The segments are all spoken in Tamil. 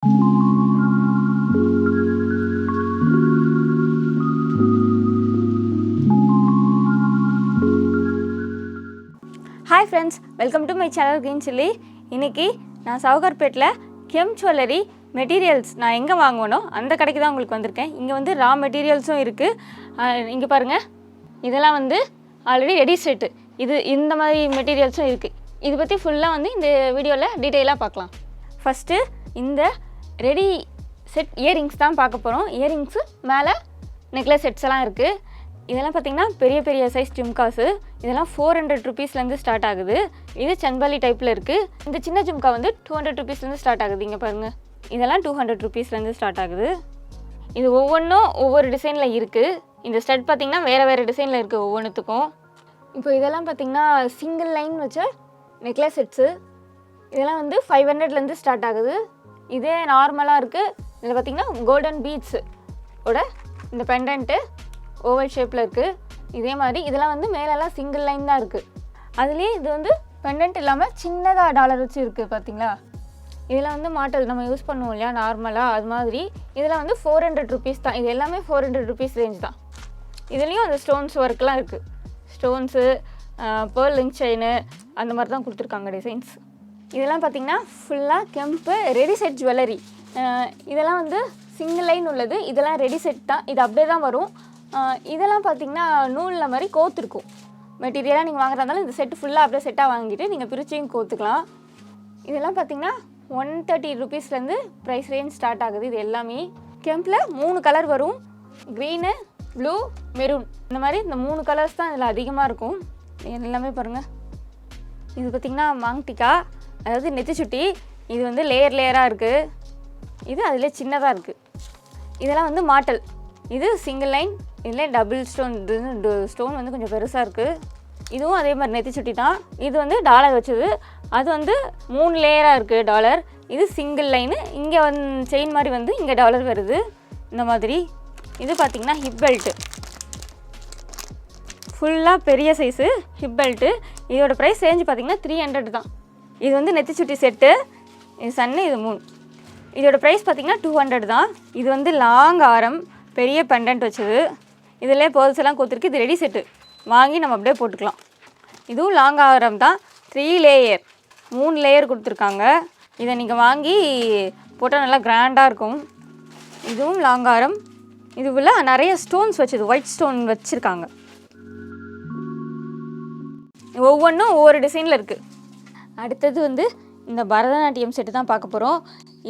Hi friends, welcome to my channel Green Chilli. இன்னைக்கு நான் சவுகார்பேட்ல கெம்ப் ஜுவல்லரி மெட்டீரியல்ஸ் நான் எங்கே வாங்குவேனோ அந்த கடைக்கு தான் உங்களுக்கு வந்திருக்கேன். இங்கே வந்து ரா மெட்டீரியல்ஸும் இருக்குது. இங்கே பாருங்கள், இதெல்லாம் வந்து ஆல்ரெடி ரெடி செட்டு. இந்த மாதிரி மெட்டீரியல்ஸும் இருக்குது. இது பற்றி ஃபுல்லாக வந்து இந்த வீடியோவில் டீட்டெயிலாக பார்க்கலாம். ஃபஸ்ட்டு இந்த ரெடி செட் இயரிங்ஸ் தான் பார்க்க போகிறோம். இயரிங்ஸு மேலே நெக்லஸ் செட்ஸ் எல்லாம் இருக்குது. இதெல்லாம் பார்த்திங்கன்னா பெரிய பெரிய சைஸ் ஜும்காஸு. இதெல்லாம் 400 rupeesலேருந்து ஸ்டார்ட் ஆகுது. இது சன்பாலி டைப்பில் இருக்குது. இந்த சின்ன ஜும்கா வந்து 200 rupeesலேருந்து ஸ்டார்ட் ஆகுது. இங்கே பாருங்கள், இதெல்லாம் 200 rupeesலேருந்து ஸ்டார்ட் ஆகுது. இது ஒவ்வொன்றும் ஒவ்வொரு டிசைனில் இருக்குது. இந்த ஸ்டட் பார்த்திங்கன்னா வேறு டிசைனில் இருக்குது ஒவ்வொன்றுத்துக்கும். இப்போ இதெல்லாம் பார்த்திங்கன்னா சிங்கிள் லைன் வச்ச நெக்லஸ் செட்ஸு. இதெல்லாம் வந்து 500லேருந்து ஸ்டார்ட் ஆகுது. இதே நார்மலாக இருக்குது. இதில் பார்த்திங்கன்னா கோல்டன் பீட்ஸு ஓட இந்த பெண்டன்ட்டு ஓவல் ஷேப்பில் இருக்குது. இதே மாதிரி இதெல்லாம் வந்து மேலெல்லாம் சிங்கிள் லைன் தான் இருக்குது. அதுலேயே இது வந்து பெண்டன்ட் இல்லாமல் சின்னதாக டாலர் வச்சு இருக்குது பார்த்தீங்களா. இதில் வந்து மாட்டல் நம்ம யூஸ் பண்ணுவோம் இல்லையா நார்மலாக, அது மாதிரி இதில் வந்து 400 rupees தான். இது எல்லாமே 400 rupees ரேஞ்ச் தான். இதுலேயும் அந்த ஸ்டோன்ஸ் ஒர்க்லாம் இருக்குது. ஸ்டோன்ஸு, பேர்ல் லிங்க் செயினு அந்த மாதிரி தான் கொடுத்துருக்காங்க டிசைன்ஸ். இதெல்லாம் பார்த்திங்கன்னா ஃபுல்லாக கெம்ப்பு ரெடி செட் ஜுவல்லரி. இதெல்லாம் வந்து சிங்கிள் லைன் உள்ளது. இதெல்லாம் ரெடி செட் தான். இது அப்படியே தான் வரும். இதெல்லாம் பார்த்திங்கன்னா நூலில் மாதிரி கோத்துருக்கும். மெட்டீரியலாக நீங்கள் வாங்குறதாலும் இந்த செட்டு ஃபுல்லாக அப்படியே செட்டாக வாங்கிட்டு நீங்கள் பிரிச்சியும் கோத்துக்கலாம். இதெல்லாம் பார்த்திங்கன்னா 130 rupeesலேருந்து ப்ரைஸ் ரேஞ்ச் ஸ்டார்ட் ஆகுது. இது எல்லாமே கெம்பில் 3 கலர் வரும். Green, blue, maroon. இந்த மாதிரி இந்த 3 கலர்ஸ் தான் இதில் அதிகமாக இருக்கும். எல்லாமே பாருங்கள். இது பார்த்திங்கன்னா மாங்டிக்கா, அதாவது நெத்தி சுட்டி. இது வந்து லேயராக இருக்குது. இது அதில் சின்னதாக இருக்குது. இதெல்லாம் வந்து மாட்டல். இது சிங்கிள் லைன். இதில் டபுள் ஸ்டோன் வந்து கொஞ்சம் பெருசாக இருக்குது. இதுவும் அதே மாதிரி நெத்தி சுட்டி தான். இது வந்து டாலர் வச்சது. அது வந்து 3 லேயராக இருக்குது டாலர். இது சிங்கிள் லைனு. இங்கே வந்து செயின் மாதிரி வந்து இங்கே டாலர் வருது இந்த மாதிரி. இது பார்த்திங்கன்னா ஹிப் பெல்ட்டு, ஃபுல்லாக பெரிய சைஸு ஹிப் பெல்ட்டு. இதோட ப்ரைஸ் ரேஞ்சு பார்த்திங்கன்னா 300 தான். இது வந்து நெத்தி சுட்டி செட்டு. இது சன்னு, இது 3. இதோட ப்ரைஸ் பார்த்திங்கன்னா 200 தான். இது வந்து லாங் ஆரம் பெரிய பெண்டன்ட் வச்சது. இதிலே பேர்ல்ஸ் எல்லாம் கொடுத்துருக்கு. இது ரெடி செட்டு வாங்கி நம்ம அப்படியே போட்டுக்கலாம். இதுவும் லாங் ஆரம் தான். 3 லேயர் 3 லேயர் கொடுத்துருக்காங்க. இதை நீங்கள் வாங்கி போட்டால் நல்லா கிராண்டாக இருக்கும். இதுவும் லாங் ஆரம். இதுவில் நிறைய ஸ்டோன்ஸ் வச்சது, ஒயிட் ஸ்டோன் வச்சுருக்காங்க. ஒவ்வொன்றும் ஒவ்வொரு டிசைனில் இருக்குது. அடுத்தது வந்து இந்த பரதநாட்டியம் செட்டு தான் பார்க்க போகிறோம்.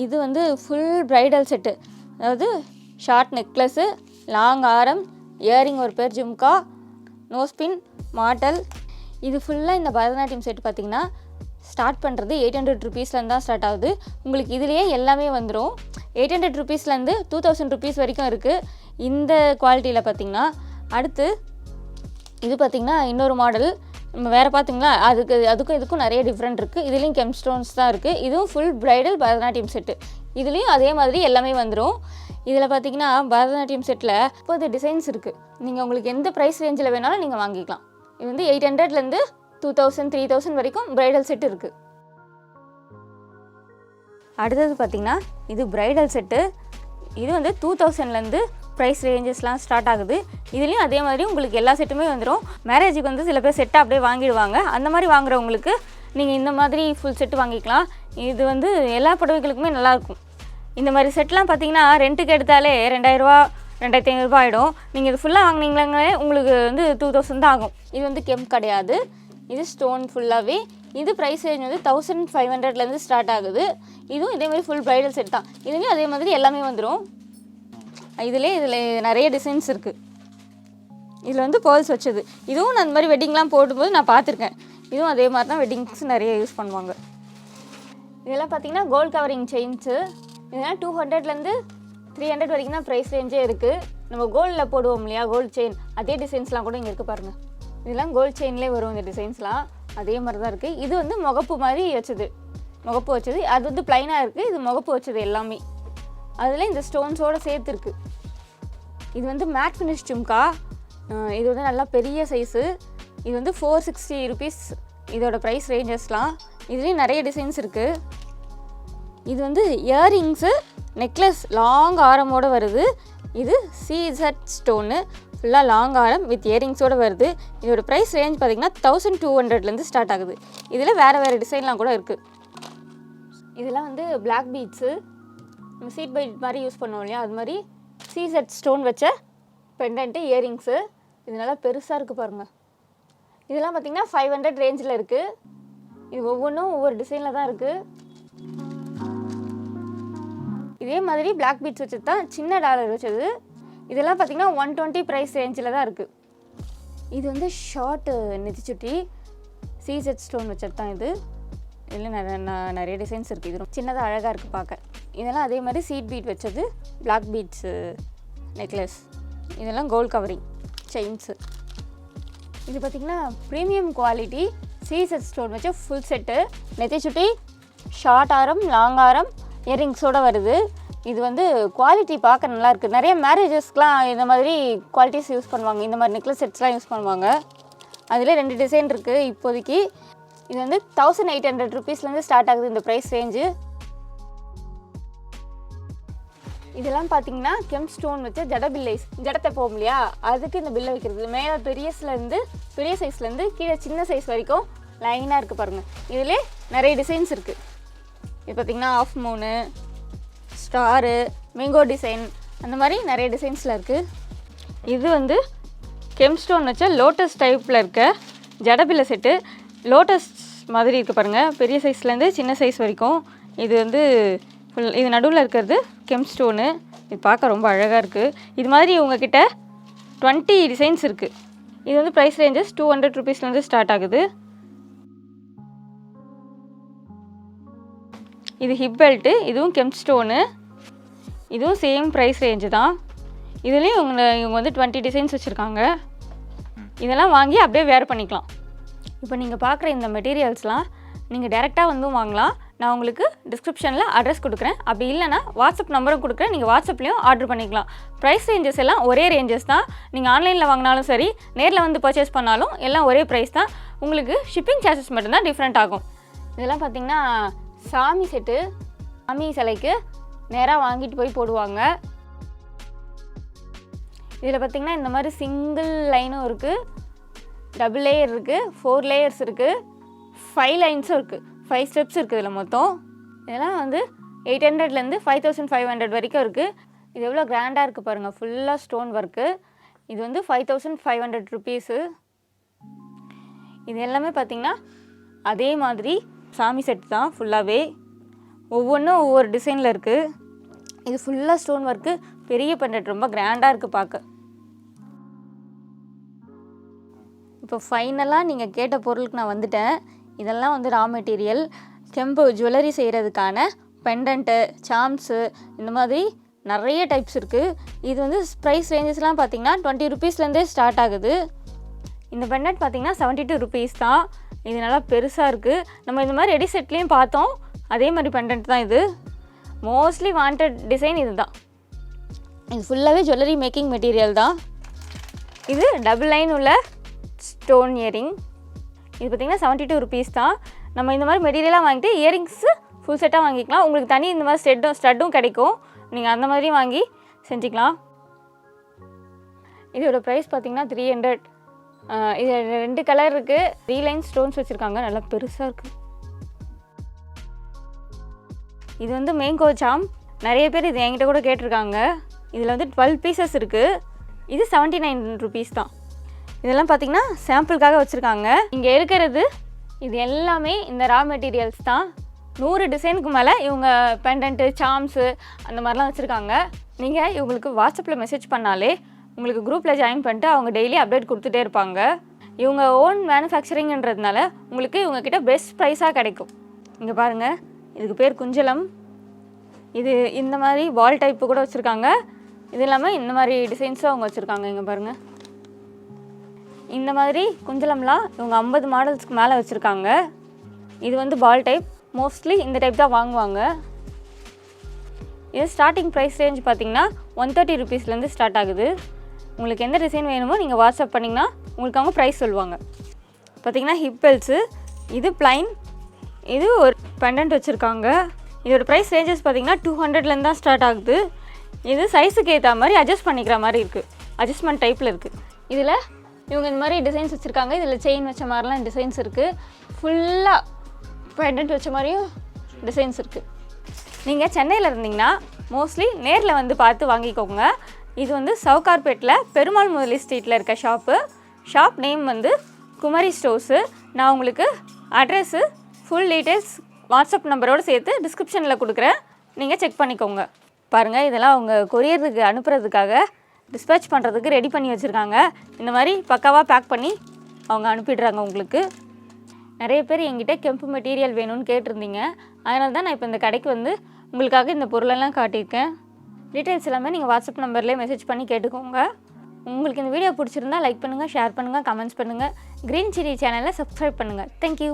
இது வந்து ஃபுல் ப்ரைடல் செட்டு. அதாவது ஷார்ட் நெக்லஸ்ஸு, லாங் ஆரம், இயரிங் ஒரு பேர், ஜும்கா, நோஸ்பின், மாட்டல். இது ஃபுல்லாக இந்த பரதநாட்டியம் செட்டு பார்த்திங்கன்னா ஸ்டார்ட் பண்ணுறது 800 rupeesலேருந்து தான் ஸ்டார்ட் ஆகுது. உங்களுக்கு இதுலேயே எல்லாமே வந்துடும். 800 rupeesலேருந்து 2000 rupees வரைக்கும் இருக்குது இந்த குவாலிட்டியில் பார்த்திங்கன்னா. அடுத்து இது பார்த்திங்கன்னா இன்னொரு மாடல் நம்ம வேறு பார்த்திங்களா. அதுக்கும் இதுக்கும் நிறைய டிஃப்ரெண்ட் இருக்குது. இதுலேயும் கெம்ப் ஸ்டோன்ஸ் தான் இருக்குது. இதுவும் ஃபுல் ப்ரைடல் பரதநாட்டியம் செட்டு. இதுலேயும் அதே மாதிரி எல்லாமே வந்துடும். இதில் பார்த்திங்கன்னா பரதநாட்டியம் செட்டில் 30 டிசைன்ஸ் இருக்குது. நீங்கள் உங்களுக்கு எந்த ப்ரைஸ் ரேஞ்சில் வேணாலும் நீங்கள் வாங்கிக்கலாம். இது வந்து 800லேருந்து 2000 3000 வரைக்கும் ப்ரைடல் செட்டு இருக்குது. அடுத்தது பார்த்திங்கன்னா இது ப்ரைடல் செட்டு. இது வந்து 2000லேருந்து ப்ரைஸ் ரேஞ்சஸ்லாம் ஸ்டார்ட் ஆகுது. இதுலேயும் அதே மாதிரி உங்களுக்கு எல்லா செட்டுமே வந்துடும். மேரேஜுக்கு வந்து சில பேர் செட்டாக அப்படியே வாங்கிடுவாங்க. அந்த மாதிரி வாங்குறவங்களுக்கு நீங்கள் இந்த மாதிரி ஃபுல் செட்டு வாங்கிக்கலாம். இது வந்து எல்லா புடவைகளுக்குமே நல்லாயிருக்கும். இந்த மாதிரி செட்லாம் பார்த்திங்கன்னா ரெண்ட்டுக்கு எடுத்தாலே 2000 ரூபா 2500 ஆகிடும். நீங்கள் இது ஃபுல்லாக வாங்கினீங்களாங்களே உங்களுக்கு வந்து 2000 தான் ஆகும். இது வந்து கெம்ப் கிடையாது. இது ஸ்டோன் ஃபுல்லாகவே. இது ப்ரைஸ் ரேஞ்ச் வந்து 1500லேருந்து ஸ்டார்ட் ஆகுது. இதுவும் இதேமாதிரி ஃபுல் ப்ரைடல் செட் தான். இதுலேயும் அதே மாதிரி எல்லாமே வந்துடும். இதில் நிறைய டிசைன்ஸ் இருக்குது. இதில் வந்து பேர்ல்ஸ் வச்சது. இதுவும் நான் அந்த மாதிரி வெட்டிங்லாம் போடும்போது நான் பார்த்துருக்கேன். இதுவும் அதே மாதிரி தான் வெட்டிங்ஸ் நிறைய யூஸ் பண்ணுவாங்க. இதெல்லாம் பார்த்திங்கன்னா கோல்ட் கவரிங் செயின்ஸு. இதெல்லாம் 200லேருந்து 300 வரைக்கும் தான் ப்ரைஸ் ரேஞ்சே இருக்குது. நம்ம கோல்டில் போடுவோம் இல்லையா, கோல்டு செயின், அதே டிசைன்ஸ்லாம் கூட இங்கே இருக்குது பாருங்கள். இதெல்லாம் கோல்டு செயின்லேயே வரும் இந்த டிசைன்ஸ்லாம். அதே மாதிரி தான் இருக்குது. இது வந்து முகப்பு மாதிரி வச்சது, முகப்பு வச்சது. அது வந்து ப்ளைனாக இருக்குது. இது முகப்பு வச்சது எல்லாமே. அதில் இந்த ஸ்டோன்ஸோடு சேர்த்துருக்கு. இது வந்து மேட் ஃபினிஷ் ஜும்கா. இது வந்து நல்லா பெரிய சைஸு. இது வந்து 460 rupees இதோட ப்ரைஸ் ரேஞ்சஸ்லாம். இதுலேயும் நிறைய டிசைன்ஸ் இருக்குது. இது வந்து இயரிங்ஸு நெக்லஸ் லாங் ஆரமோடு வருது. இது சீசட் ஸ்டோனு ஃபுல்லாக லாங் ஆரம் வித் இயரிங்ஸோடு வருது. இதோட ப்ரைஸ் ரேஞ்ச் பார்த்திங்கன்னா 1200 ஸ்டார்ட் ஆகுது. இதில் வேறு டிசைன்லாம் கூட இருக்குது. இதெல்லாம் வந்து பிளாக் பீட்ஸு, நம்ம சீட் பைட் மாதிரி யூஸ் பண்ணுவோம் இல்லையா, அது மாதிரி சீசட் ஸ்டோன் வச்ச பெண்டன்ட்டு இயரிங்ஸு. இது நல்லா பெருசாக இருக்குது பாருங்கள். இதெல்லாம் பார்த்திங்கன்னா 500 ரேஞ்சில் இருக்குது. இது ஒவ்வொன்றும் ஒவ்வொரு டிசைனில் தான் இருக்குது. இதே மாதிரி பிளாக் பீட்ஸ் வச்சது தான் சின்ன டாலர் வச்சது. இதெல்லாம் பார்த்திங்கன்னா 120 ப்ரைஸ் ரேஞ்சில் தான் இருக்குது. இது வந்து ஷார்ட்டு நெத்திச்சுட்டி சீசட் ஸ்டோன் வச்சது தான் இது. இதில் நிறைய டிசைன்ஸ் இருக்குது. இது சின்னதாக அழகாக இருக்குது பார்க்க. இதெல்லாம் அதே மாதிரி சீட் பீட் வச்சது பிளாக் பீட்ஸு நெக்லஸ். இதெல்லாம் கோல்ட் கவரிங் செயின்ஸு. இது பார்த்திங்கன்னா ப்ரீமியம் குவாலிட்டி சீசட் ஸ்டோன் வச்ச ஃபுல் செட்டு. நெத்திச்சுட்டி ஷார்ட் ஆரம் லாங் ஆரம் இயரிங்ஸோடு வருது. இது வந்து குவாலிட்டி பார்க்க நல்லாயிருக்கு. நிறைய மேரேஜஸ்க்கெலாம் இந்த மாதிரி குவாலிட்டிஸ் யூஸ் பண்ணுவாங்க. இந்த மாதிரி நெக்லஸ் செட்ஸ்லாம் யூஸ் பண்ணுவாங்க. அதில் 2 டிசைன் இருக்குது இப்போதைக்கு. இது வந்து 1800 ருபீஸ்லேருந்து ஸ்டார்ட் ஆகுது இந்த ப்ரைஸ் ரேஞ்சு. இதெல்லாம் பார்த்தீங்கன்னா கெம்ப் ஸ்டோன் வச்ச ஜடபில்லைஸ், ஜடத்தை போகும் இல்லையா, அதுக்கு இந்த பில்லை வைக்கிறது. மேலே பெரிய சைஸ்லேருந்து கீழே சின்ன சைஸ் வரைக்கும் லைனாக இருக்குது பாருங்கள். இதிலே நிறைய டிசைன்ஸ் இருக்குது. இது பார்த்திங்கன்னா ஆஃப் மூனு, ஸ்டாரு, மேங்கோ டிசைன், அந்த மாதிரி நிறைய டிசைன்ஸில் இருக்குது. இது வந்து கெம்ப் ஸ்டோன் வச்ச லோட்டஸ் டைப்பில் இருக்க ஜடபில்லை செட்டு. லோட்டஸ் மாதிரி இருக்குது பாருங்கள், பெரிய சைஸ்லேருந்து சின்ன சைஸ் வரைக்கும். இது வந்து இது நடுவில் இருக்கிறது கெம்ப் ஸ்டோனு. இது பார்க்க ரொம்ப அழகாக இருக்குது. இது மாதிரி உங்ககிட்ட 20 டிசைன்ஸ் இருக்குது. இது வந்து ப்ரைஸ் ரேஞ்சஸ் 200 ருபீஸ்லேருந்து ஸ்டார்ட் ஆகுது. இது ஹிப் பெல்ட்டு, இதுவும் கெம்ப் ஸ்டோனு. இதுவும் சேம் ப்ரைஸ் ரேஞ்சு தான். இதுலேயும் இவங்க வந்து 20 டிசைன்ஸ் வச்சுருக்காங்க. இதெல்லாம் வாங்கி அப்படியே வேர் பண்ணிக்கலாம். இப்போ நீங்கள் பார்க்குற இந்த மெட்டீரியல்ஸ்லாம் நீங்கள் டேரெக்டாக வந்து வாங்கலாம். நான் உங்களுக்கு டிஸ்கிரிப்ஷனில் அட்ரஸ் கொடுக்குறேன். அப்படி இல்லைனா வாட்ஸ்அப் நம்பரும் கொடுக்குறேன். நீங்கள் வாட்ஸ்அப்லேயும் ஆர்டர் பண்ணிக்கலாம். ப்ரைஸ் ரேஞ்சஸ் எல்லாம் ஒரே ரேஞ்சஸ் தான். நீங்கள் ஆன்லைனில் வாங்கினாலும் சரி, நேரில் வந்து பர்ச்சேஸ் பண்ணாலும் எல்லாம் ஒரே ப்ரைஸ் தான். உங்களுக்கு ஷிப்பிங் சார்ஜஸ் மட்டும்தான் டிஃப்ரெண்ட் ஆகும். இதெல்லாம் பார்த்திங்கன்னா சாமி செட்டு, சாமி சிலைக்கு நேராக வாங்கிட்டு போய் போடுவாங்க. இதில் பார்த்திங்கன்னா இந்த மாதிரி சிங்கிள் லைனும் இருக்குது, டபுள் லேயர் இருக்குது, 4 லேயர்ஸ் இருக்குது, 5 லைன்ஸும் இருக்குது, 5 ஸ்டெப்ஸ் இருக்குது இதில் மொத்தம். இதெல்லாம் வந்து 800லேருந்து 5500 வரைக்கும் இருக்குது. இது எவ்வளோ கிராண்டாக இருக்குது பாருங்கள், ஃபுல்லாக ஸ்டோன் ஒர்க்கு. இது வந்து 5500 ருபீஸு. இது எல்லாமே பார்த்திங்கன்னா அதே மாதிரி சாமி செட் தான் ஃபுல்லாகவே. ஒவ்வொன்றும் ஒவ்வொரு டிசைனில் இருக்குது. இது ஃபுல்லாக ஸ்டோன் ஒர்க்கு, பெரிய பெண்டன்ட், ரொம்ப கிராண்டாக இருக்குது பார்க்க. இப்போ ஃபைனலாக நீங்கள் கேட்ட பொருளுக்கு நான் வந்துட்டேன். இதெல்லாம் வந்து ரா மெட்டீரியல். கெம்பு ஜுவல்லரி செய்கிறதுக்கான பெண்டன்ட்டு, சாம்ஸு, இந்த மாதிரி நிறைய டைப்ஸ் இருக்குது. இது வந்து ப்ரைஸ் ரேஞ்சஸ்லாம் பார்த்திங்கன்னா 20 ருபீஸ்லேருந்தே ஸ்டார்ட் ஆகுது. இந்த பெண்டன்ட் பார்த்திங்கன்னா 72 ருபீஸ் தான். இது நல்லா பெருசாக இருக்குது. நம்ம இந்த மாதிரி ரெடி செட்லேயும் பார்த்தோம், அதே மாதிரி பெண்டன்ட் தான் இது. மோஸ்ட்லி வாண்டட் டிசைன் இது தான். இது ஃபுல்லாகவே ஜுவல்லரி மேக்கிங் மெட்டீரியல் தான். இது டபுள் லைன் உள்ள ஸ்டோன் இயரிங். இது பார்த்திங்கன்னா 72 ருபீஸ் தான். நம்ம இந்த மாதிரி மெட்டீரியலாக வாங்கிட்டு இயரிங்ஸு ஃபுல் செட்டாக வாங்கிக்கலாம். உங்களுக்கு தனி இந்த மாதிரி ஸ்டட்டும் கிடைக்கும். நீங்கள் அந்த மாதிரி வாங்கி செஞ்சுக்கலாம். இதோட ப்ரைஸ் பார்த்திங்கன்னா 300. இது 2 கலர் இருக்குது. 3 லைன் ஸ்டோன்ஸ் வச்சுருக்காங்க, நல்லா பெருசாக இருக்குது. இது வந்து மேங்கோ சாம். நிறைய பேர் இது என்கிட்ட கூட கேட்டிருக்காங்க. இதில் வந்து 12 பீசஸ் இருக்குது. இது 79 ருபீஸ் தான். இதெல்லாம் பார்த்திங்கன்னா சாம்பிளுக்காக வச்சுருக்காங்க. இங்கே இருக்கிறது இது எல்லாமே இந்த ரா மெட்டீரியல்ஸ் தான். 100 டிசைனுக்கு மேலே இவங்க பெண்டன்ட்டு, சாம்ஸு அந்த மாதிரிலாம் வச்சுருக்காங்க. நீங்கள் இவங்களுக்கு வாட்ஸ்அப்பில் மெசேஜ் பண்ணாலே உங்களுக்கு குரூப்பில் ஜாயின் பண்ணிட்டு அவங்க டெய்லி அப்டேட் கொடுத்துட்டே இருப்பாங்க. இவங்க ஓன் மேனுஃபேக்சரிங்கிறதுனால உங்களுக்கு இவங்கக்கிட்ட பெஸ்ட் ப்ரைஸாக கிடைக்கும். இங்கே பாருங்கள், இதுக்கு பேர் குஞ்சலம். இது இந்த மாதிரி பால் டைப்பு கூட வச்சுருக்காங்க. இது இல்லாமல் இந்த மாதிரி டிசைன்ஸும் அவங்க வச்சுருக்காங்க. இங்கே பாருங்கள், இந்த மாதிரி குஞ்சலம்லாம் இவங்க 50 மாடல்ஸ்க்கு மேலே வச்சுருக்காங்க. இது வந்து பால் டைப். மோஸ்ட்லி இந்த டைப் தான் வாங்குவாங்க. இது ஸ்டார்டிங் ப்ரைஸ் ரேஞ்ச் பார்த்திங்கன்னா 130 ருபீஸ்லேருந்து ஸ்டார்ட் ஆகுது. உங்களுக்கு எந்த டிசைன் வேணுமோ நீங்கள் வாட்ஸ்அப் பண்ணிங்கன்னா உங்களுக்கு அவங்க ப்ரைஸ் சொல்லுவாங்க. பார்த்திங்கன்னா ஹிப் பெல்ஸு. இது ப்ளைன். இது ஒரு பெண்டன்ட் வச்சுருக்காங்க. இதோட ப்ரைஸ் ரேஞ்சஸ் பார்த்திங்கன்னா 200லேருந்து தான் ஸ்டார்ட் ஆகுது. இது சைஸுக்கு ஏற்ற மாதிரி அட்ஜஸ்ட் பண்ணிக்கிற மாதிரி இருக்குது, அட்ஜஸ்ட்மெண்ட் டைப்பில் இருக்குது. இதில் இவங்க இந்த மாதிரி டிசைன்ஸ் வச்சுருக்காங்க. இதில் செயின் வச்ச மாதிரிலாம் டிசைன்ஸ் இருக்குது, ஃபுல்லாக பெண்டன்ட் வச்ச மாதிரியும் டிசைன்ஸ் இருக்குது. நீங்கள் சென்னையில் இருந்தீங்கன்னா மோஸ்ட்லி நேரில் வந்து பார்த்து வாங்கிக்கோங்க. இது வந்து சவுகார்பேட்டில் பெருமாள் முதலி ஸ்ட்ரீட்டில் இருக்க ஷாப் நேம் வந்து குமரி ஸ்டோர்ஸு. நான் உங்களுக்கு அட்ரெஸ்ஸு ஃபுல் டீட்டெயில்ஸ் வாட்ஸ்அப் நம்பரோடு சேர்த்து டிஸ்கிரிப்ஷனில் கொடுக்குறேன், நீங்கள் செக் பண்ணிக்கோங்க. பாருங்கள், இதெல்லாம் அவங்க கொரியருக்கு அனுப்புறதுக்காக டிஸ்பேச் பண்ணுறதுக்கு ரெடி பண்ணி வச்சுருக்காங்க. இந்த மாதிரி பக்காவாக பேக் பண்ணி அவங்க அனுப்பிடுறாங்க உங்களுக்கு. நிறைய பேர் என்கிட்ட கெம்ப் மெட்டீரியல் வேணும்னு கேட்டிருந்தீங்க. அதனால தான் நான் இப்போ இந்த கடைக்கு வந்து உங்களுக்காக இந்த பொருளெல்லாம் காட்டியிருக்கேன். டீட்டெயில்ஸ் எல்லாமே நீங்கள் வாட்ஸ்அப் நம்பர்லேயே மெசேஜ் பண்ணி கேட்டுக்கோங்க. உங்களுக்கு இந்த வீடியோ பிடிச்சிருந்தா லைக் பண்ணுங்கள், ஷேர் பண்ணுங்கள், கமெண்ட்ஸ் பண்ணுங்கள். க்ரீன் சில்லி சேனலை சப்ஸ்கிரைப் பண்ணுங்கள். தேங்க்யூ.